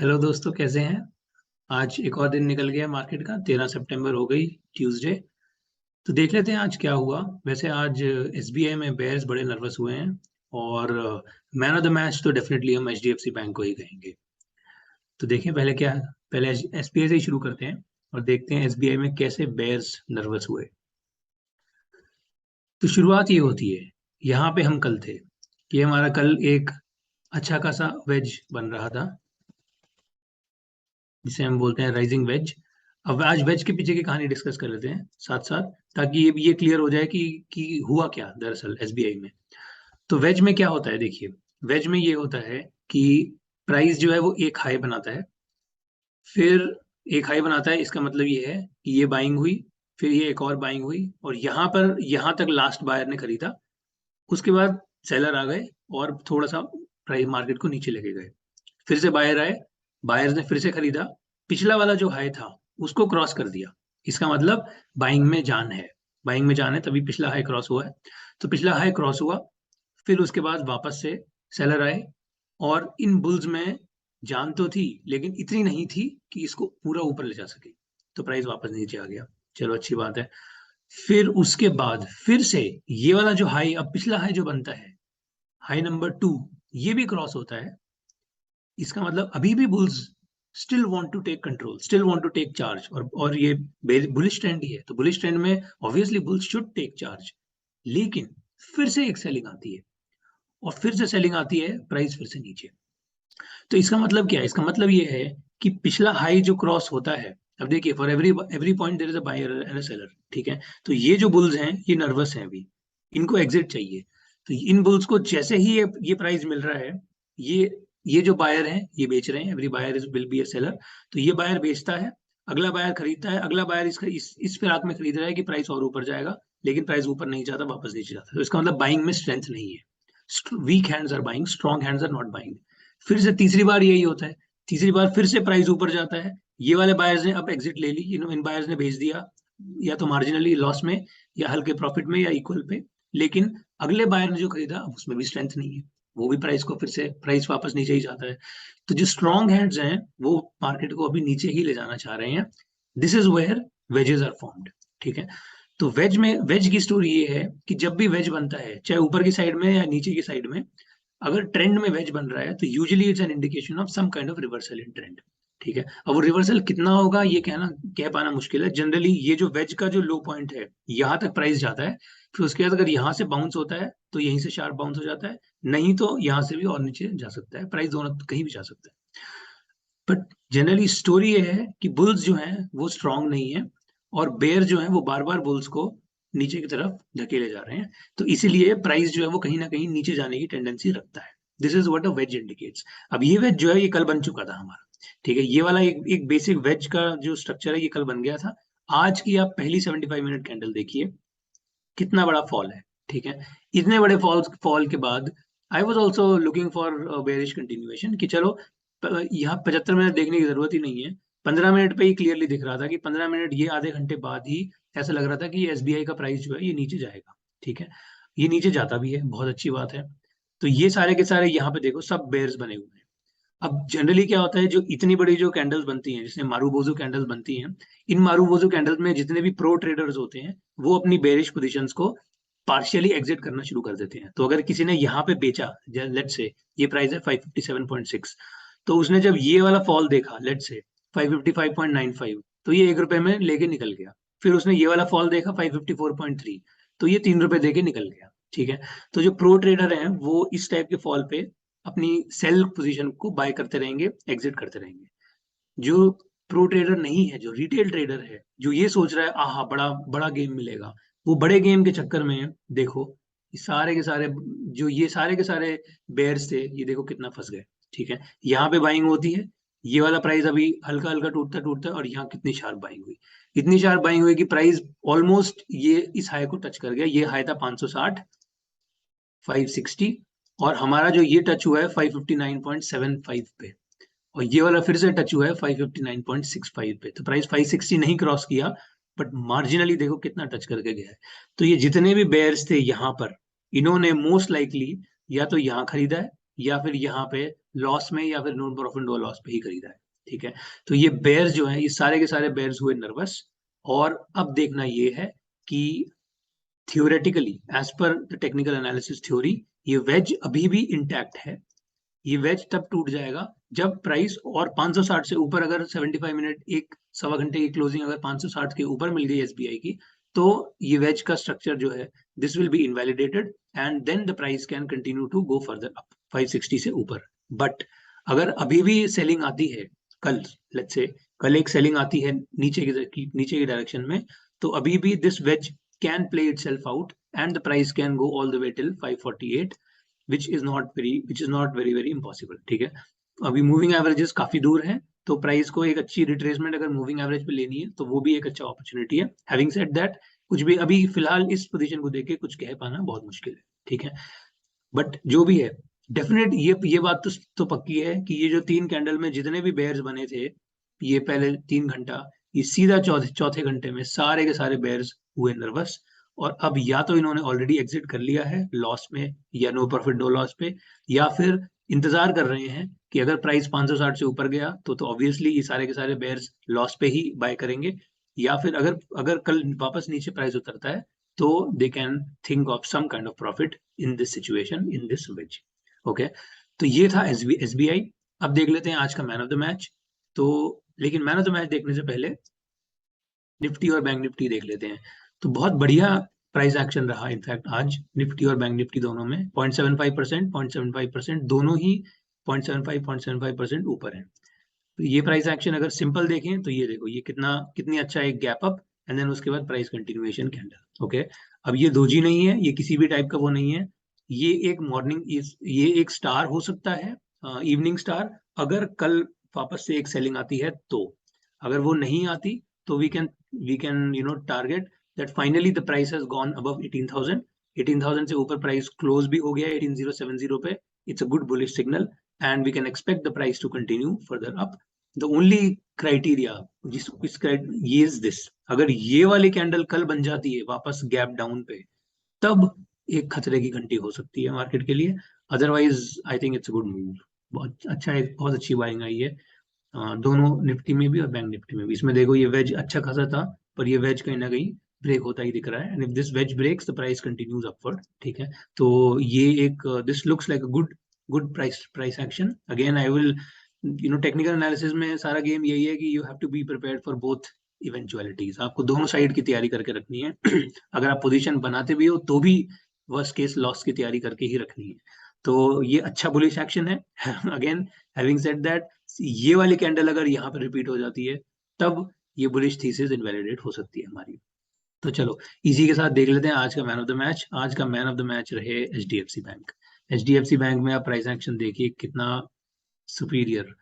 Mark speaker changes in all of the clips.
Speaker 1: Hello दोस्तों, कैसे हैं। आज एक और दिन निकल गया मार्केट का। 13 सितंबर हो गई, ट्यूसडे। तो देख लेते हैं आज क्या हुआ। वैसे आज एसबीआई में बेयर्स बड़े नर्वस हुए हैं। और मैन ऑफ द मैच तो डेफिनेटली हम एचडीएफसी बैंक को ही कहेंगे। तो देखें पहले क्या है। पहले एसबीआई से ही शुरू करते हैं और देखते हैं एसबीआई में कैसे बेयर्स नर्वस हुए। तो शुरुआत ये होती है, यहाँ पे हम कल थे कि हमारा कल एक अच्छा खासा वेज बन रहा था, जिसे हम बोलते हैं राइजिंग वेज। अब आज वेज के पीछे की कहानी डिस्कस कर लेते हैं साथ साथ, ताकि ये भी ये क्लियर हो जाए कि हुआ क्या दरअसल एसबीआई में। तो वेज में क्या होता है, देखिए। वेज में ये होता है कि प्राइस जो है वो एक हाई बनाता है, फिर एक हाई बनाता है। इसका मतलब ये है कि ये बाइंग हुई, फिर ये एक और बाइंग हुई, और यहाँ पर यहाँ तक लास्ट बायर ने खरीदा। उसके बाद सेलर आ गए और थोड़ा सा प्राइस मार्केट को नीचे लेके गए। फिर से बायर आए, बायर्स ने फिर से खरीदा, पिछला वाला जो हाई था उसको क्रॉस कर दिया। इसका मतलब बाइंग में जान है। बाइंग में जान है तभी पिछला हाई क्रॉस हुआ है। तो पिछला हाई क्रॉस हुआ, फिर उसके बाद वापस से सेलर आए, और इन बुल्स में जान तो थी लेकिन इतनी नहीं थी कि इसको पूरा ऊपर ले जा सके। तो प्राइस वापस नीचे आ गया। चलो, अच्छी बात है। फिर उसके बाद फिर से ये वाला जो हाई, अब पिछला हाई जो बनता है, हाई नंबर 2, ये भी क्रॉस होता है। इसका मतलब अभी भी bulls still want to take control, still want to take charge, और ये बुलिश ट्रेंड ही है, तो बुलिश ट्रेंड में obviously bulls should take charge. लेकिन फिर से एक सेलिंग आती है, और फिर से सेलिंग आती है, प्राइस फिर से नीचे। तो इसका मतलब क्या है? इसका मतलब ये है कि पिछला हाई जो क्रॉस होता है, अब देखिए, for every every point there is a buyer and a seller, ठीक है। तो ये जो बुल्स हैं ये नर्वस हैं अभी, इनको एग्जिट चाहिए। तो इन बुल्स को जैसे ही ये प्राइस मिल रहा है, ये ये जो बायर हैं ये बेच रहे हैं। Every buyer is will be a seller. तो ये बायर बेचता है, अगला बायर खरीदता है, अगला बायर इस फिराक में खरीद रहा है कि प्राइस और ऊपर जाएगा, लेकिन प्राइस ऊपर नहीं जाता, वापस नीचे जाता है। तो इसका मतलब बाइंग में स्ट्रेंथ नहीं है। Weak hands are buying, strong hands are not buying. फिर से तीसरी बार यही होता है। तीसरी बार फिर से प्राइस ऊपर जाता है, ये वाले बायर्स ने अब एग्जिट ले ली, इन बायर्स ने भेज दिया, या तो मार्जिनली लॉस में, या हल्के प्रॉफिट में, या इक्वल पे। लेकिन अगले बायर ने जो खरीदा, अब उसमें भी स्ट्रेंथ नहीं है, वो भी प्राइस को फिर से प्राइस वापस नीचे ही जाता है। तो जो स्ट्रॉन्ग हैंड्स हैं वो मार्केट को अभी नीचे ही ले जाना चाह रहे हैं। This is where wedges are formed, ठीक है। तो वेज की स्टोरी ये है कि जब भी वेज बनता है, चाहे ऊपर की साइड में या नीचे की साइड में, अगर ट्रेंड में वेज बन रहा है तो usually it's an indication of some kind of reversal in trend, ठीक है। अब वो रिवर्सल कितना होगा ये कह पाना मुश्किल है। जनरली ये जो वेज का जो लो पॉइंट है, यहाँ तक प्राइस जाता है, फिर उसके बाद अगर यहाँ से बाउंस होता है तो यहीं से शार्प बाउंस हो जाता है, नहीं तो यहाँ से भी और नीचे जा सकता है प्राइस, दोनों कहीं भी जा सकता है। बट जनरली स्टोरी ये है कि बुल्स जो हैं वो स्ट्रांग नहीं है, और बेयर जो है वो बार बार बुल्स को नीचे की तरफ धकेले जा रहे हैं। तो इसीलिए प्राइस जो है वो कहीं ना कहीं नीचे जाने की टेंडेंसी रखता है। This is what a wedge indicates. अब ये वेज जो है ये कल बन चुका था हमारा, ठीक है। ये वाला एक बेसिक वेज का जो स्ट्रक्चर है ये कल बन गया था। आज की आप पहली 75 मिनट कैंडल देखिए, कितना बड़ा फॉल है, ठीक है। इतने बड़े फॉल के बाद I was also looking for bearish continuation, कि चलो यहाँ 75 मिनट देखने की जरूरत ही नहीं है। 15 मिनट पे ही क्लियरली दिख रहा था कि 15 मिनट, ये आधे घंटे बाद ही ऐसा लग रहा था कि एसबीआई का प्राइस जो है ये नीचे जाएगा, ठीक है। ये नीचे जाता भी है, बहुत अच्छी बात है। तो ये सारे के सारे यहाँ पे देखो सब बेयर्स बने हुए हैं। अब जनरली क्या होता है, जो इतनी बड़ी जो कैंडल्स बनती हैं, जैसे मारूबोजू कैंडल्स बनती हैं, इन मारूबोजू कैंडल्स में जितने भी प्रो ट्रेडर्स होते हैं वो अपनी बेरिश पोजीशंस को पार्शियली एग्जिट करना शुरू कर देते हैं। तो अगर किसी ने यहाँ पे बेचा, लेट्स से ये प्राइस है 557.6, तो उसने जब ये वाला फॉल देखा, लेट्स से 555.95, तो ये ₹1 में लेके निकल गया। फिर उसने ये वाला फॉल देखा 554.3, तो ये ₹3 देके निकल गया, ठीक है। तो जो प्रो ट्रेडर हैं वो इस टाइप के फॉल पे अपनी सेल पोजीशन को बाय करते रहेंगे, एग्जिट करते रहेंगे। जो प्रो ट्रेडर नहीं है, जो रिटेल ट्रेडर है, जो ये सोच रहा है आहा बड़ा बड़ा गेम मिलेगा, वो बड़े गेम के चक्कर में देखो ये सारे के सारे, जो ये सारे के सारे बेयर्स थे, ये देखो कितना फंस गए, ठीक है। यहाँ पे बाइंग होती है, ये वाला प्राइस अभी हल्का हल्का टूटता टूटता, और यहाँ कितनी शार्प बाइंग हुई, इतनी शार्प बाइंग हुई कि प्राइस ऑलमोस्ट ये इस हाई को टच कर गया। ये हाई था 560, 560, और हमारा जो ये टच हुआ है 559.75 पे, और ये वाला फिर से टच हुआ है 559.65 पे। तो प्राइस 560 नहीं क्रॉस किया, बट मार्जिनली देखो कितना टच करके गया है। तो ये जितने भी बेयर्स थे यहाँ पर, इन्होंने मोस्ट लाइकली या तो यहाँ खरीदा है, या फिर यहाँ पे लॉस में या फिर नॉन प्रॉफिट नो लॉस पे ही खरीदा है। ठीक है, तो ये बेयर्स जो है, ये सारे के सारे बेयर्स हुए नर्वस। और अब देखना ये है कि theoretically as per the technical analysis theory ये वेज अभी भी इंटैक्ट है। ये वेज तब टूट जाएगा जब प्राइस और 560 से ऊपर, अगर 75 मिनट एक सवा घंटे की क्लोजिंग अगर 560 के ऊपर मिल गई एसबीआई की, तो ये वेज का स्ट्रक्चर जो है this will be invalidated and then the price can continue to go further up 560 से ऊपर। बट अगर अभी भी सेलिंग आती है कल, लेट्स से कल एक सेलिंग आती है नीचे की डायरेक्शन में, तो अभी भी this ways can play itself out and the price can go all the way till 548, which is not very very impossible। ठीक है, अभी मूविंग एवरेजेस काफी दूर है, तो प्राइस को एक अच्छी रिट्रेसमेंट अगर मूविंग एवरेज पे लेनी है तो वो भी एक अच्छा अपॉर्चुनिटी है। हैविंग सेड दैट, कुछ भी अभी फिलहाल इस पोजीशन को देख के कुछ कह पाना बहुत मुश्किल है। ठीक है, बट जो भी है डेफिनेट ये बात तो पक्की है कि ये जो 3 कैंडल में जितने भी बेयर्स बने थे, ये पहले 3 घंटा, ये सीधा चौथे घंटे में सारे के सारे बेयर्स हुए नर्वस। और अब या तो इन्होंने ऑलरेडी एग्जिट कर लिया है लॉस में या नो प्रॉफिट नो लॉस पे, या फिर इंतजार कर रहे हैं कि अगर प्राइस 560 से ऊपर गया तो ऑब्वियसली ये सारे के सारे बेयर्स लॉस पे ही बाय करेंगे, या फिर अगर अगर कल वापस नीचे प्राइस उतरता है तो they can think of some kind of profit in this situation in this wedge. Okay, तो ये था एसबीआई। अब देख लेते हैं आज का मैन ऑफ द मैच। तो लेकिन मैन ऑफ द मैच देखने से पहले निफ्टी और बैंक निफ्टी देख लेते हैं। तो बहुत बढ़िया प्राइस एक्शन रहा इनफैक्ट आज निफ्टी और बैंक निफ्टी दोनों में 0.75% दोनों ही 0.75% ऊपर है। तो ये प्राइस एक्शन अगर सिंपल देखें तो ये देखो, ये कितनी अच्छा एक गैप अप एंड देन उसके बाद प्राइस कंटिन्यूएशन कैंडल। ओके, अब ये दोजी नहीं है, ये किसी भी टाइप का वो नहीं है, ये एक मॉर्निंग, ये एक स्टार हो सकता है, इवनिंग स्टार, अगर कल वापस से एक सेलिंग आती है तो। अगर वो नहीं आती तो we can target that finally the price has gone above 18,000 से ऊपर प्राइस क्लोज भी हो गया 18,070 पे। It's a good bullish signal and we can expect the price to continue further up. The only criteria ये इज दिस, अगर ये वाली कैंडल कल बन जाती है वापस गैप डाउन पे, तब एक खतरे की घंटी हो सकती है मार्केट के लिए। Otherwise I think it's good move. बहुत अच्छी बाइंग आई है दोनों निफ्टी में भी और बैंक निफ्टी में भी। इसमें देखो ये वेज अच्छा खासा था, पर ये वेज कहीं ना कहीं ब्रेक होता ही दिख रहा है, and if this wedge breaks the price continues upward. ठीक है, तो ये एक this looks like a good price action. Again I will technical analysis में सारा गेम यही है कि you have to be prepared for both eventualities. आपको दोनों साइड की तैयारी करके रखनी है अगर आप पोजीशन बनाते भी हो तो भी वर्स्ट केस लॉस की तैयारी करके ही रखनी है। तो ये अच्छा बुलिश एक्शन है अगेन हैविंग सेड दैट, ये वाली कैंडल अगर यहाँ पर रिपीट हो जाती है तब ये बुलिश थीसिस इनवैलिडेट हो सकती है हमारी। तो चलो इसी के साथ देख लेते हैं आज का मैन ऑफ द मैच। आज का मैन ऑफ द मैच रहे एचडीएफसी बैंक। एचडीएफसी बैंक में आप प्राइस एक्शन देखिए कितना सुपीरियर,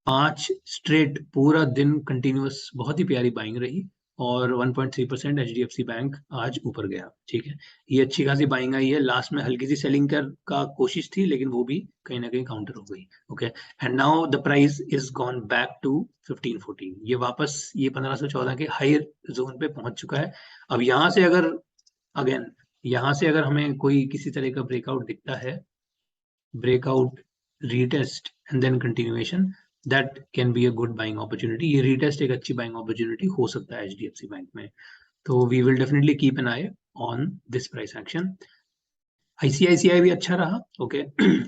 Speaker 1: 5 स्ट्रेट पूरा दिन कंटिन्यूअस बहुत ही प्यारी बाइंग रही और 1.3% एचडीएफसी बैंक आज ऊपर गया। ठीक है, ये अच्छी खासी बाइंग आई है। लास्ट में हल्की सी सेलिंग का कोशिश थी लेकिन वो भी कहीं ना कहीं काउंटर हो गई। Okay, and now the price is gone back to 1514। ये वापस ये 1514 के हायर जोन पे पहुंच चुका है। अब यहाँ से अगर अगेन यहाँ से अगर हमें कोई किसी तरह का ब्रेकआउट दिखता है, breakout, retest and then continuation, that can be a good buying opportunity. ये रीटेस्ट एक अच्छी बाइंग अपॉर्चुनिटी हो सकता है एचडीएफसी बैंक में। तो we will definitely keep an eye on this price action. ICICI भी अच्छा रहा। ओके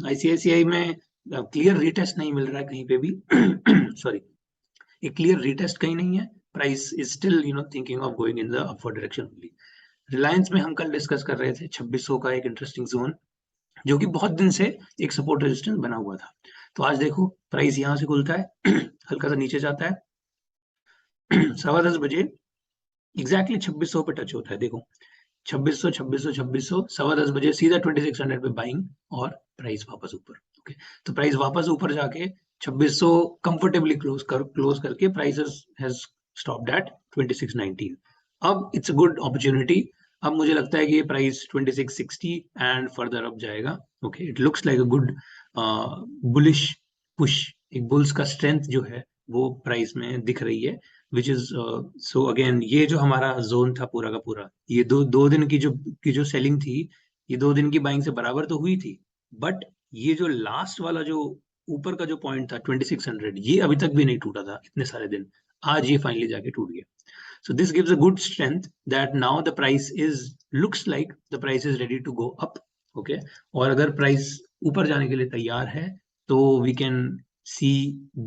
Speaker 1: आईसीआईसीआई में क्लियर रीटेस्ट नहीं मिल रहा है कहीं पे भी सॉरी, एक क्लियर रीटेस्ट कहीं नहीं है। Price is still thinking of going in the upward direction only. Reliance में हम कल डिस्कस कर रहे थे 2600 का एक इंटरेस्टिंग जोन जो कि बहुत दिन से एक सपोर्ट रेजिस्टेंस बना हुआ था। तो आज देखो प्राइस यहाँ से खुलता है हल्का सा नीचे जाता है 10:15 बजे एग्जैक्टली 2600 पे टच होता है। देखो 2600 2600 2600 10:15 सीधा 2600 पे बाइंग और प्राइस वापस ऊपर। ओके, तो प्राइस वापस ऊपर जाके 2600 कंफर्टेबली क्लोज करके प्राइस हैज स्टॉप्ड एट 2619। अब इट्स अ गुड अपॉर्चुनिटी। अब मुझे लगता है कि ये प्राइस 2660 एंड फर्दर अप जाएगा। Okay, it looks like a good bullish push. एक बुल्स का स्ट्रेंथ जो है वो प्राइस में दिख रही है, विच इज सो अगेन ये जो हमारा जोन था पूरा का पूरा, ये दो दिन की जो सेलिंग थी, ये 2 दिन की बाइंग से बराबर तो हुई थी, बट ये जो लास्ट वाला जो ऊपर का जो पॉइंट था 2600, ये अभी तक भी नहीं टूटा था इतने सारे दिन, आज ये फाइनली जाके टूट गया. So this gives a good strength that now the price looks like the price is ready to go up. Okay. और अगर price ऊपर जाने के लिए तैयार है तो we can see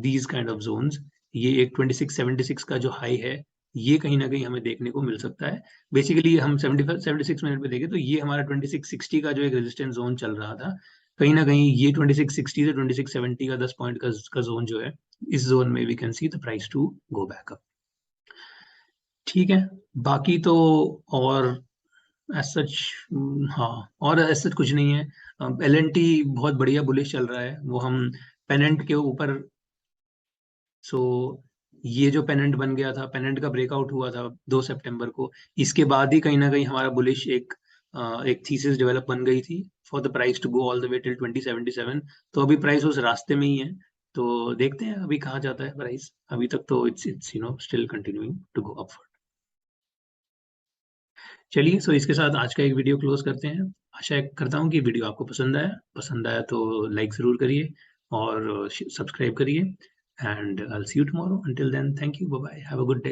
Speaker 1: these kind of zones. ये एक 2676 का जो हाई है ये कहीं ना कहीं हमें देखने को मिल सकता है. बेसिकली हम 76 मिनट पे देखें तो ये हमारा 2660 का जो एक रेजिस्टेंस जोन चल रहा था, कहीं ना कहीं ये 2660 से 2670 का 10 पॉइंट का जोन जो है, इस जोन में we can see the price to go back up. ठीक है. बाकी तो और एज सच, हाँ, और एज सच कुछ नहीं है. एल.एन.टी बहुत बढ़िया बुलिश चल रहा है, वो हम पेनेंट के ऊपर. सो ये जो पेनेंट बन गया था, पेनेंट का ब्रेकआउट हुआ था 2 सितंबर को, इसके बाद ही कहीं ना कहीं हमारा बुलिश एक थीसिस डेवलप बन गई थी for the price to go all the way till 2077. तो अभी प्राइस उस रास्ते में ही है, तो देखते हैं अभी कहाँ जाता है प्राइस. अभी तक तो it's still continuing to go upward. चलिए, सो इसके साथ आज का एक वीडियो क्लोज करते हैं. आशा करता हूँ कि वीडियो आपको पसंद आया तो लाइक ज़रूर करिए और सब्सक्राइब करिए. And I will see you tomorrow. Until then, thank you, bye bye, have a good day.